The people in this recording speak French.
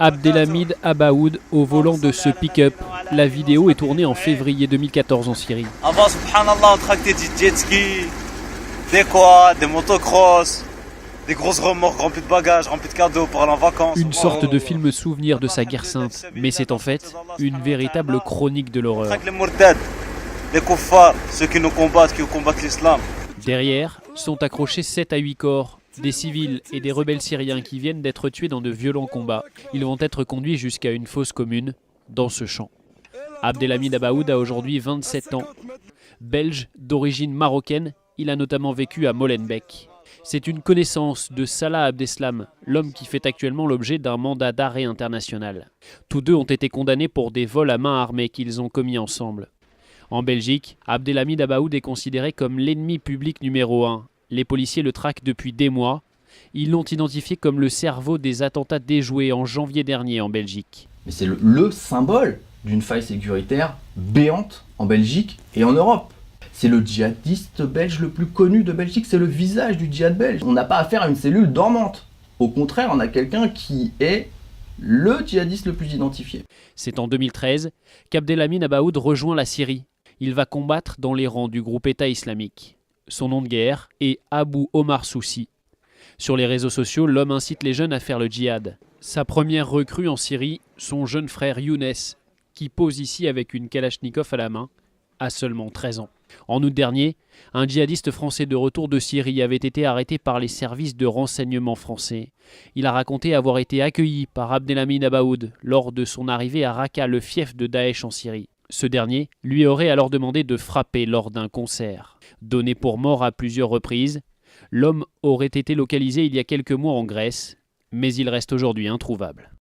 Abdelhamid Abaoud au volant de ce pick-up. La vidéo est tournée en février 2014 en Syrie. Avant, subhanallah, on tractait du jet ski, des quads, des motocross, des grosses remorques remplies de bagages, remplies de cadeaux pour aller en vacances. Une sorte de film souvenir de sa guerre sainte, mais c'est en fait une véritable chronique de On l'horreur. traque les mourtad, les kuffars, ceux qui nous combattent, qui combattent l'islam. Derrière sont accrochés 7 à 8 corps, des civils et des rebelles syriens qui viennent d'être tués dans de violents combats. Ils vont être conduits jusqu'à une fosse commune dans ce champ. Abdelhamid Abaoud a aujourd'hui 27 ans. Belge d'origine marocaine, il a notamment vécu à Molenbeek. C'est une connaissance de Salah Abdeslam, l'homme qui fait actuellement l'objet d'un mandat d'arrêt international. Tous deux ont été condamnés pour des vols à main armée qu'ils ont commis ensemble. En Belgique, Abdelhamid Abaoud est considéré comme l'ennemi public numéro 1. Les policiers le traquent depuis des mois. Ils l'ont identifié comme le cerveau des attentats déjoués en janvier dernier en Belgique. Mais c'est le symbole d'une faille sécuritaire béante en Belgique et en Europe. C'est le djihadiste belge le plus connu de Belgique, c'est le visage du djihad belge. On n'a pas affaire à une cellule dormante. Au contraire, on a quelqu'un qui est le djihadiste le plus identifié. C'est en 2013 qu'Abdelhamid Abaoud rejoint la Syrie. Il va combattre dans les rangs du groupe État islamique. Son nom de guerre est Abu Omar Soussi. Sur les réseaux sociaux, l'homme incite les jeunes à faire le djihad. Sa première recrue en Syrie, son jeune frère Younes, qui pose ici avec une Kalachnikov à la main, a seulement 13 ans. En août dernier, un djihadiste français de retour de Syrie avait été arrêté par les services de renseignement français. Il a raconté avoir été accueilli par Abdelhamid Abaoud lors de son arrivée à Raqqa, le fief de Daesh en Syrie. Ce dernier lui aurait alors demandé de frapper lors d'un concert. Donné pour mort à plusieurs reprises, l'homme aurait été localisé il y a quelques mois en Grèce, mais il reste aujourd'hui introuvable.